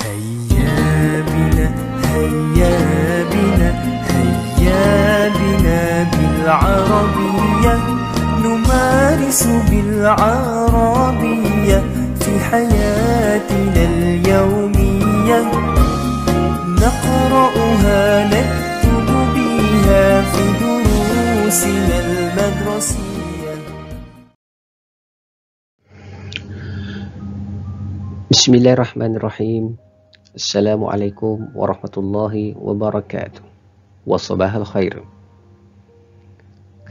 هيا بنا هيا بنا هيا بنا بالعربية نمارس بالعربية في حياتنا اليومية نقرأها نكتب بها في دروسنا المدرسية. بسم الله الرحمن الرحيم. السلام عليكم ورحمة الله وبركاته وصباح الخير.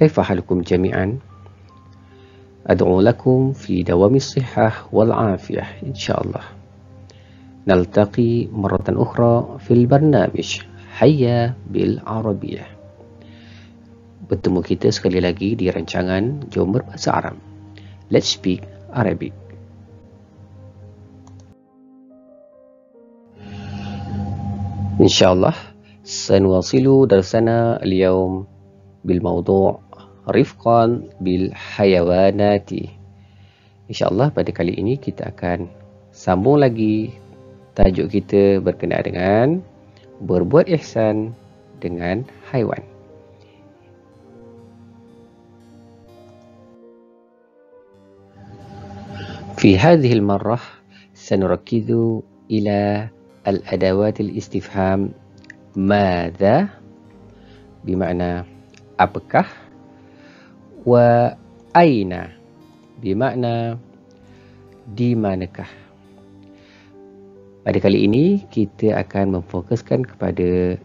كيف حالكم جميعا؟ أدعو لكم في دوام الصحة والعافية إن شاء الله. نلتقي مرة أخرى في البرنامج Hayya bil Arabiyah. Bertemu kita sekali lagi di rancangan Jom Berbahasa Arab. Let's speak Arabic. إن شاء الله سنواصل درسنا اليوم بالموضوع رفقا بالحيوانات. إن شاء الله pada kali ini kita akan sambung lagi tajuk kita berkenaan dengan berbuat ihsan dengan haiwan. في هذه المرة سنركز إلى الأدوات الاستفهام ماذا بمعنى apakah وأين بمعنى di manakah. Pada kali ini kita akan memfokuskan kepada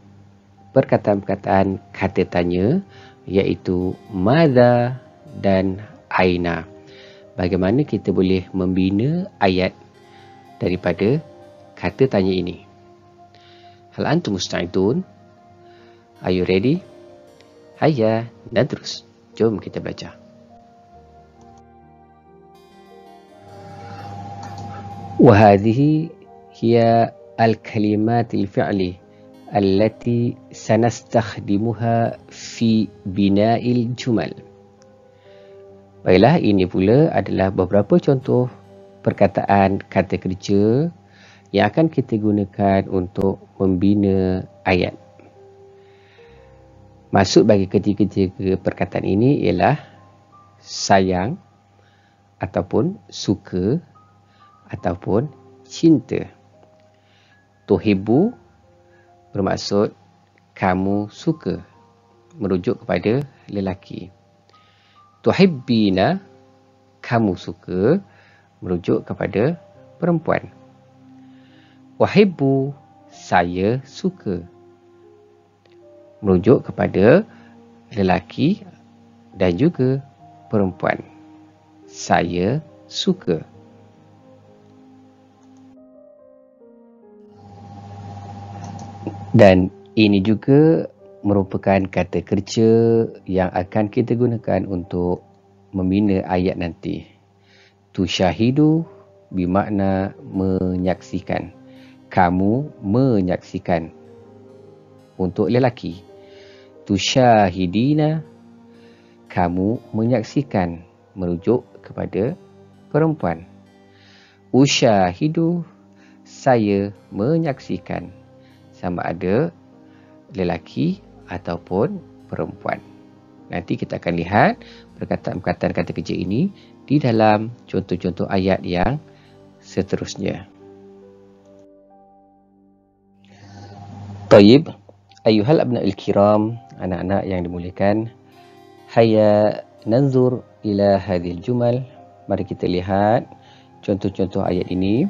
perkataan-perkataan kata tanya iaitu madza dan aina. Bagaimana kita boleh membina ayat daripada kata tanya ini. Hal antum musta'idun? Are you ready? Hayya nadrus. Jom kita belajar. وهذه هي الكلمات الفعل التي سنستخدمها في بناء الجمل. Baiklah, ini pula adalah beberapa contoh perkataan kata kerja yang akan kita gunakan untuk membina ayat. Maksud bagi ketiga-tiga perkataan ini ialah sayang ataupun suka ataupun cinta. Tuhibbu bermaksud kamu suka, merujuk kepada lelaki. Tuhibbina kamu suka, merujuk kepada perempuan. Uhibbu saya suka, merujuk kepada lelaki dan juga perempuan. Saya suka. Dan ini juga merupakan kata kerja yang akan kita gunakan untuk membina ayat nanti. Tusyahidu bermakna menyaksikan. Kamu menyaksikan untuk lelaki. Tusyahidina kamu menyaksikan, merujuk kepada perempuan. Usyahidu saya menyaksikan, sama ada lelaki ataupun perempuan. Nanti kita akan lihat perkataan-perkataan kata kerja ini di dalam contoh-contoh ayat yang seterusnya. Tayyib, ayuhal abna'il kiram, anak-anak yang dimuliakan, hayya nanzur ila hadhil jumal. Mari kita lihat contoh-contoh ayat ini.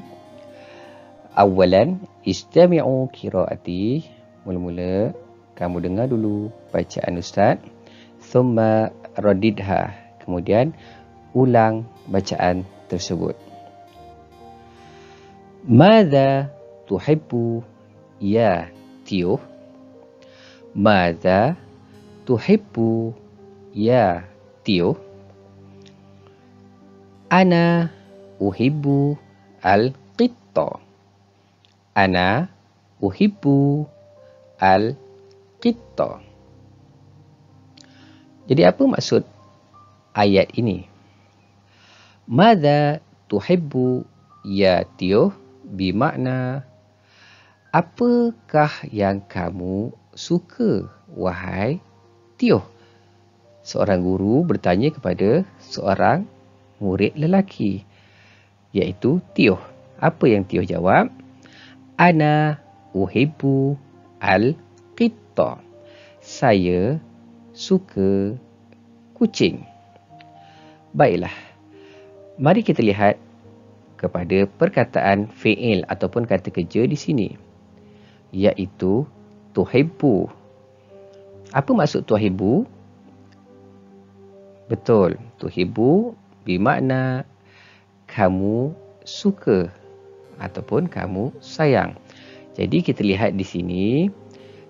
Awalan, istami'u qiraati. Mula-mula kamu dengar dulu bacaan ustaz. Thumma radidha. Kemudian ulang bacaan tersebut. Madza tuhibbu ya Tio? Madza tuhibbu ya Tio? Ana uhibbu al-qitta. Ana uhibbu al-qitta. Jadi apa maksud ayat ini? Madza tuhibbu ya Tio? Bermakna Apakah yang kamu suka, wahai Tioh? Seorang guru bertanya kepada seorang murid lelaki, iaitu Tioh. Apa yang Tioh jawab? Ana uhibbu al-qitta. Saya suka kucing. Baiklah, mari kita lihat kepada perkataan fi'il ataupun kata kerja di sini, iaitu tuhibbu. Apa maksud tuhibbu? Betul, tuhibbu bermakna kamu suka ataupun kamu sayang. Jadi kita lihat di sini,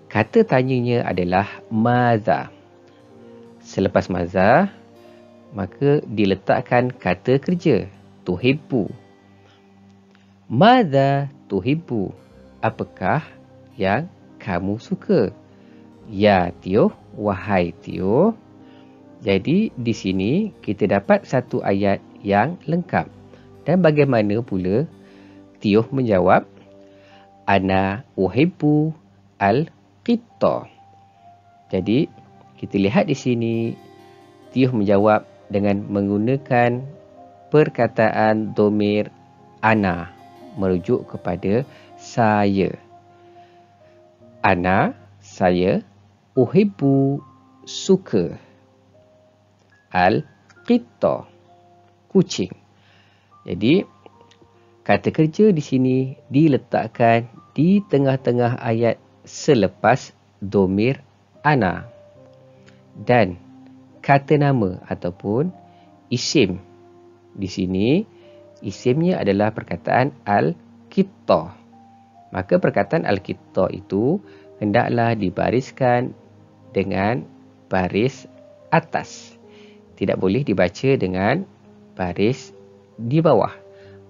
kata tanyanya adalah maza. Selepas maza, maka diletakkan kata kerja tuhibbu. Maza tuhibbu. Apakah yang kamu suka? Ya Tioh, wahai Tioh. Jadi di sini kita dapat satu ayat yang lengkap. Dan bagaimana pula Tioh menjawab? Ana uhibbu al-qitta. Jadi kita lihat di sini Tioh menjawab dengan menggunakan perkataan dhamir ana, merujuk kepada saya. Ana, saya, uhibbu, suka, al-qitta, kucing. Jadi kata kerja di sini diletakkan di tengah-tengah ayat selepas dhamir ana. Dan kata nama ataupun isim di sini, isimnya adalah perkataan al-qitta. Maka perkataan al-qitta itu hendaklah dibariskan dengan baris atas. Tidak boleh dibaca dengan baris di bawah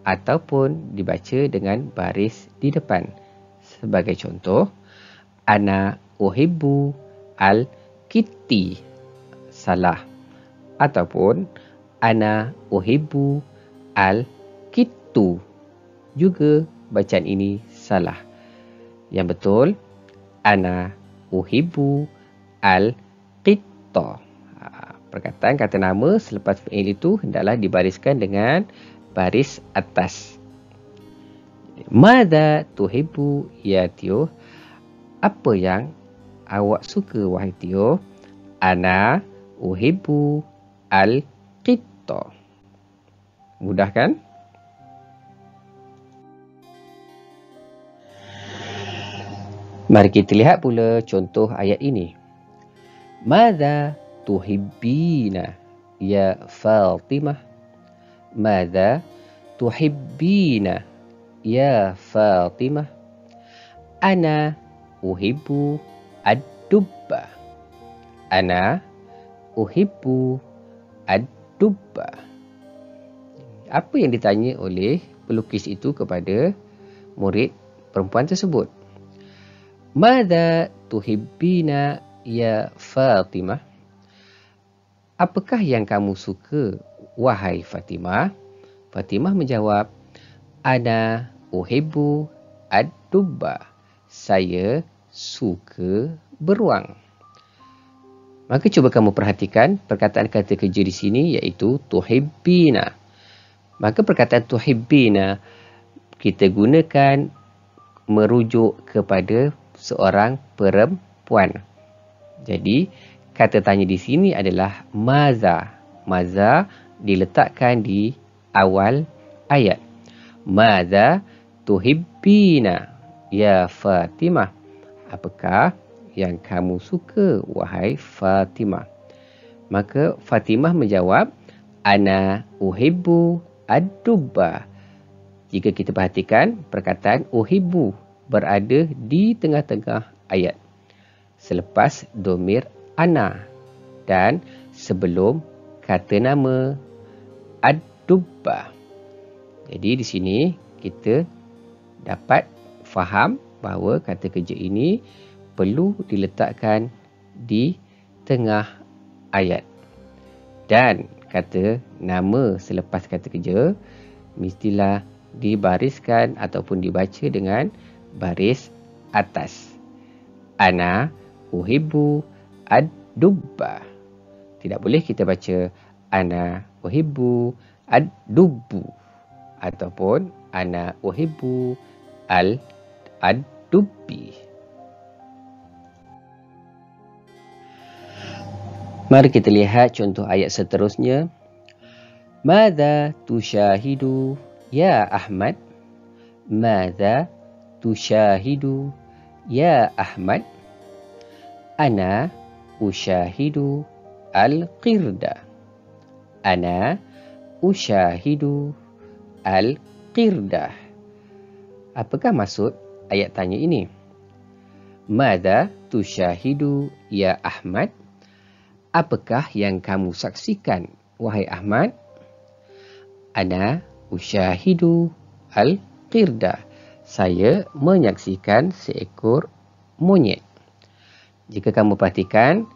ataupun dibaca dengan baris di depan. Sebagai contoh, ana uhibbu al-qitti. Salah. Ataupun ana uhibbu al-qittu. Juga bacaan ini salah. Yang betul, ana uhibbu al-qitta. Perkataan kata nama selepas fi'il itu hendaklah dibariskan dengan baris atas. Madza tuhibbu ya Tioh? Apa yang awak suka, wahai Tioh? Ana uhibbu al-qitta. Mudah kan? Mari kita lihat pula contoh ayat ini. Madza tuhibbina ya Fatimah? Madza tuhibbina ya Fatimah? Ana uhibbu ad-dubba. Ana uhibbu ad-dubba. Apa yang ditanya oleh pelukis itu kepada murid perempuan tersebut? Madza tuhibbina ya Fatimah? Apakah yang kamu suka, wahai Fatimah? Fatimah menjawab, ana uhibbu ad-dubba. Saya suka beruang. Maka cuba kamu perhatikan perkataan kata kerja di sini, iaitu tuhibbina. Maka perkataan tuhibbina kita gunakan merujuk kepada seorang perempuan. Jadi kata tanya di sini adalah maza. Maza diletakkan di awal ayat. Maza tuhibbina ya Fatimah? Apakah yang kamu suka, wahai Fatimah? Maka Fatimah menjawab, ana uhibbu ad-dubba. Jika kita perhatikan, perkataan uhibbu berada di tengah-tengah ayat selepas dhamir ana dan sebelum kata nama ad-dubba. Jadi di sini kita dapat faham bahawa kata kerja ini perlu diletakkan di tengah ayat. Dan kata nama selepas kata kerja mestilah dibariskan ataupun dibaca dengan baris atas. Ana uhibbu ad-dubba. Tidak boleh kita baca ana uhibbu ad-dubbu ataupun ana uhibbu ad-dubbi. Mari kita lihat contoh ayat seterusnya. Madza tusyahidu ya Ahmad? Madza tusyahidu ya Ahmad? Ana usyahidu al-qirda. Ana usyahidu al-qirdah. Apakah maksud ayat tanya ini? Madza tusyahidu ya Ahmad? Apakah yang kamu saksikan, wahai Ahmad? Ana usyahidu al-qirdah. Saya menyaksikan seekor monyet. Jika kamu perhatikan,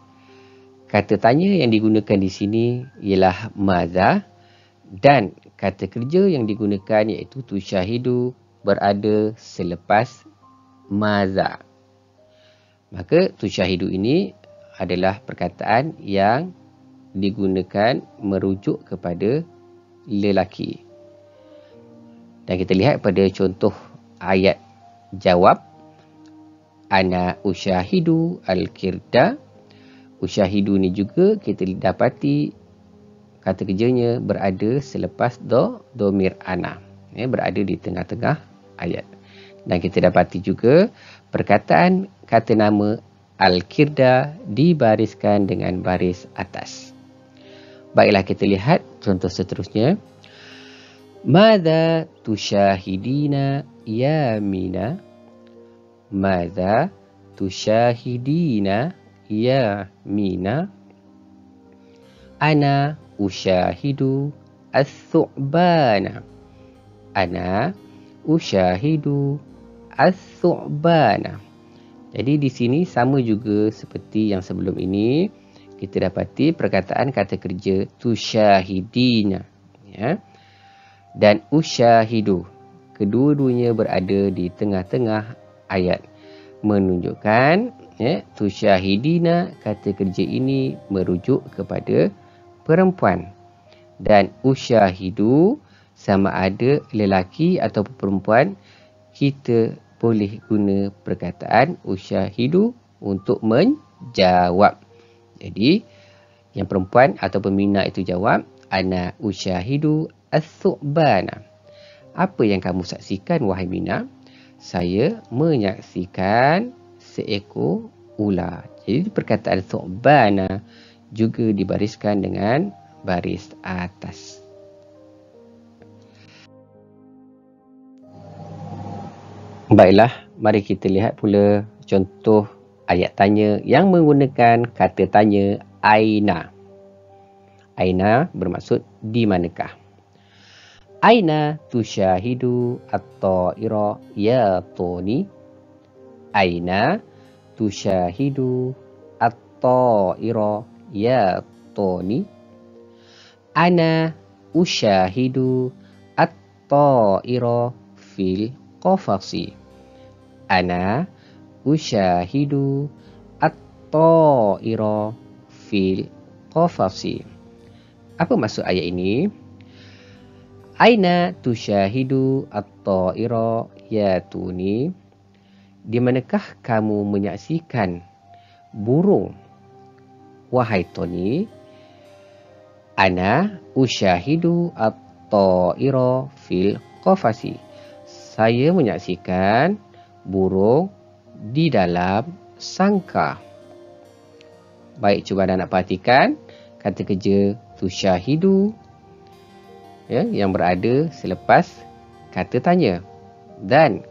kata tanya yang digunakan di sini ialah madza dan kata kerja yang digunakan iaitu tusyahidu berada selepas madza. Maka tusyahidu ini adalah perkataan yang digunakan merujuk kepada lelaki. Dan kita lihat pada contoh ayat jawab. Ana usyahidu al-qirda. Usyahidu ni juga kita dapati kata kerjanya berada selepas domir ana. Berada di tengah-tengah ayat. Dan kita dapati juga perkataan kata nama al-qirda dibariskan dengan baris atas. Baiklah, kita lihat contoh seterusnya. Madza tusyahidina ya Mina? Madza tusyahidina ya Mina? Ana usyahidu as-thu'bana. Ana usyahidu as-thu'bana. Jadi di sini sama juga seperti yang sebelum ini. Kita dapati perkataan kata kerja tusyahidina. Ya. Dan usyahidu. Kedua-duanya berada di tengah-tengah ayat. Menunjukkan tusyahidina, kata kerja ini merujuk kepada perempuan. Dan usyahidu sama ada lelaki atau perempuan, kita boleh guna perkataan usyahidu untuk menjawab. Jadi, yang perempuan atau Mina itu jawab, ana usyahidu as-thu'bana. Apa yang kamu saksikan, wahai Mina? Saya menyaksikan seekor ular. Jadi, perkataan thu'bana juga dibariskan dengan baris atas. Baiklah, mari kita lihat pula contoh ayat tanya yang menggunakan kata tanya aina. Aina bermaksud di manakah. Aina tusyahidu at-ta'ira ya Tony? Aina tusyahidu at-ta'ira ya Tony? Ana usyahidu at-ta'ira fil qafasi. Ana usyahidu at-ta'ira fil qafasi. Apa maksud ayat ini? Aina tusyahidu at-ta'ira ya Tuni? Di manakah kamu menyaksikan burung, wahai Tony? Ana usyahidu at-ta'ira fil qafasi. Saya menyaksikan burung di dalam sangkar. Baik, cuba anda nak perhatikan kata kerja tusyahidu yang berada selepas kata tanya. Dan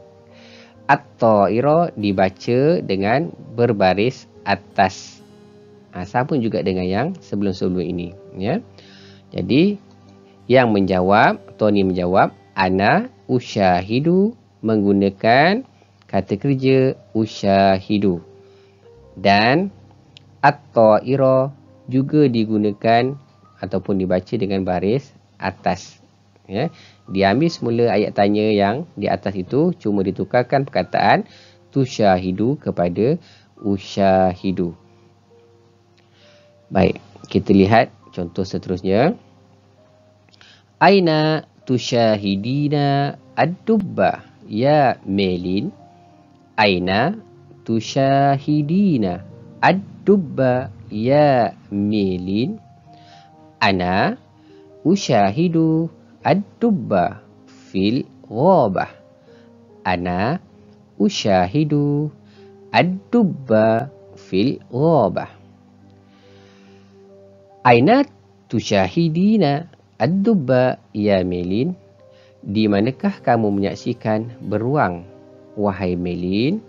at-ta'ira dibaca dengan berbaris atas. Sama juga dengan yang sebelum-sebelum ini. Jadi, yang menjawab, Tony menjawab, ana usyahidu menggunakan kata kerja usyahidu. Dan at-ta'ira juga digunakan ataupun dibaca dengan baris atas. Diambil semula ayat tanya yang di atas itu, cuma ditukarkan perkataan tusyahidu kepada usyahidu. Baik, kita lihat contoh seterusnya. Aina tusyahidina ad-dubba ya Melin. Aina tusyahidina ad-dubba ya Melin. Ana usyahidu ad-dubba fil ghabah. Ana usyahidu ad-dubba fil ghabah. Aina tusyahidina ad-dubba ya Melin. Di manakah kamu menyaksikan beruang, wahai Melin?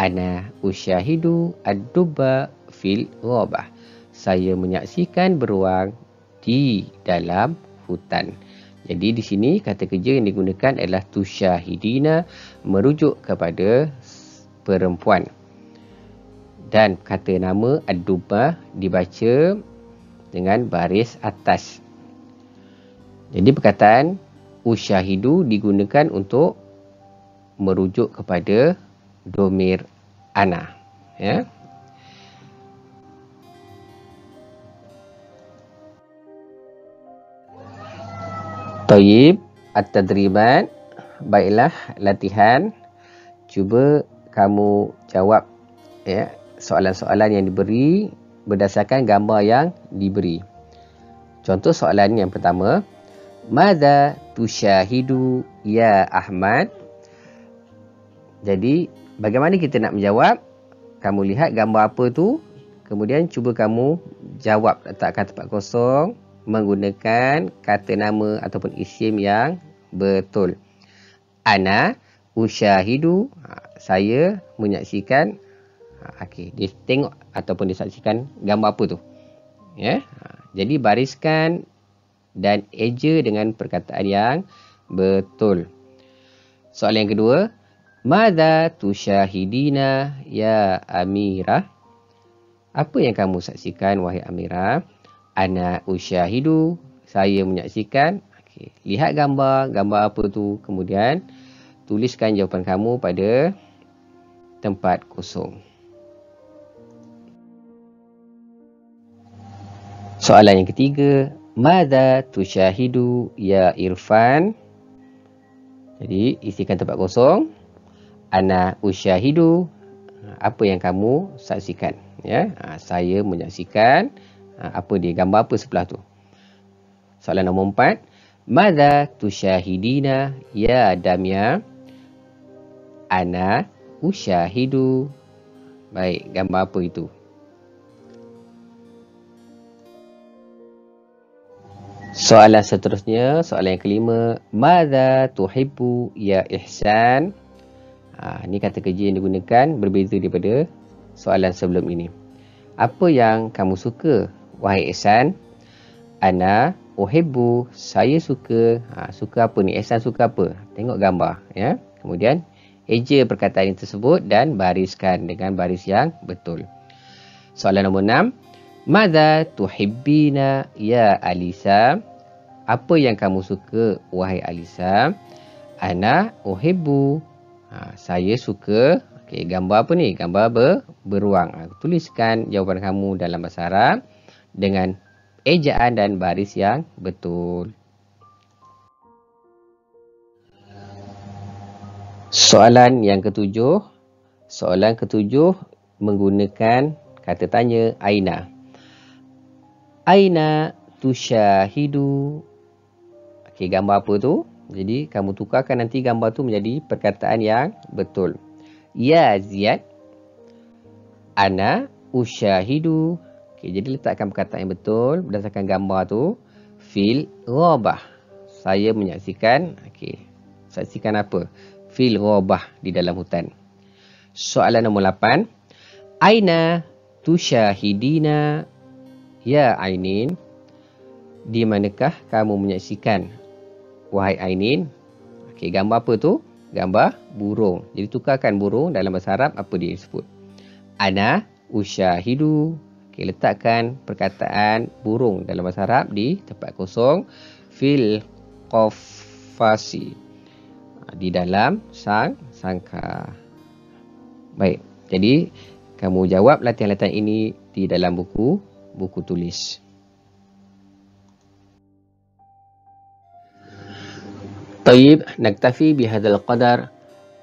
Ana usyahidu ad-dubba fil ghabah. Saya menyaksikan beruang di dalam hutan. Jadi di sini kata kerja yang digunakan adalah tusyahidina, merujuk kepada perempuan. Dan kata nama ad-dubba dibaca dengan baris atas. Jadi perkataan usyahidu digunakan untuk merujuk kepada domir ana. Ya. Tayyib, at-tadribat. Baiklah, latihan. Cuba kamu jawab ya, soalan-soalan yang diberi berdasarkan gambar yang diberi. Contoh soalan yang pertama. Madza tusyahidu ya Ahmad? Jadi, bagaimana kita nak menjawab? Kamu lihat gambar apa tu, kemudian cuba kamu jawab, letakkan tempat kosong menggunakan kata nama ataupun isim yang betul. Ana usyahidu, saya menyaksikan. Okey, dia tengok ataupun dia saksikan gambar apa tu. Ya. Jadi bariskan dan eja dengan perkataan yang betul. Soalan yang kedua. Madza tusyahidina ya Amirah? Apa yang kamu saksikan, wahai Amirah? Ana usyahidu, saya menyaksikan. Okey, lihat gambar apa tu, kemudian tuliskan jawapan kamu pada tempat kosong. Soalan yang ketiga. Madza tusyahidu ya Irfan? Jadi isikan tempat kosong. Ana usyahidu, apa yang kamu saksikan? Ya, saya menyaksikan. Apa dia, gambar apa sebelah tu? Soalan nombor 4. Madza tusyahidina ya Damia? Ana usyahidu. Baik, gambar apa itu? Soalan seterusnya, soalan yang kelima. Madza tuhibbu ya Ihsan? Ini kata kerja yang digunakan berbeza daripada soalan sebelum ini. Apa yang kamu suka, wahai Ihsan? Ana uhibbu, saya suka. Suka apa ni? Ihsan suka apa? Tengok gambar. Ya. Kemudian, eja perkataan ini tersebut dan bariskan dengan baris yang betul. Soalan nombor 6. Madza tuhibbina ya Alisa? Apa yang kamu suka, wahai Alisa? Ana uhibbu, saya suka. Okey, gambar apa ni? Gambar beruang. Tuliskan jawapan kamu dalam bahasa Arab dengan ejaan dan baris yang betul. Soalan yang ketujuh. Soalan ketujuh menggunakan kata tanya aina. Aina tusyahidu? Okey, gambar apa tu? Jadi, kamu tukarkan nanti gambar tu menjadi perkataan yang betul. Ya Ziyad? Ana usyahidu. Okey, jadi letakkan perkataan yang betul berdasarkan gambar tu. Fil ghabah. Saya menyaksikan. Okey, saksikan apa? Fil ghabah, di dalam hutan. Soalan nombor 8. Aina tusyahidina ya Ainin? Di manakah kamu menyaksikan, wahai Ainin? Okey, gambar apa tu? Gambar burung. Jadi tukarkan burung dalam bahasa Arab, apa dia sebut? Ana usyahidu. Okey, letakkan perkataan burung dalam bahasa Arab di tempat kosong. Fil qafasi, di dalam sangka. Baik, jadi kamu jawab latihan-latihan ini di dalam buku tulis. طيب نكتفي بهذا القدر.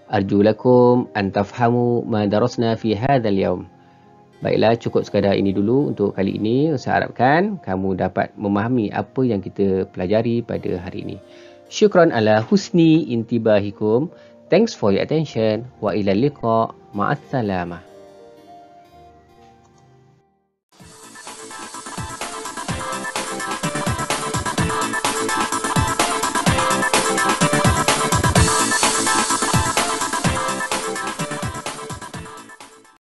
أرجو لكم أن تفهموا ما درسنا في هذا اليوم. Baiklah, cukup sekadar ini dulu untuk kali ini. Saya harapkan kamu dapat memahami apa yang kita pelajari pada hari ini. Syukran ala husni intibahikum. Thanks for your attention. Wa ila liqa. Ma'assalamah.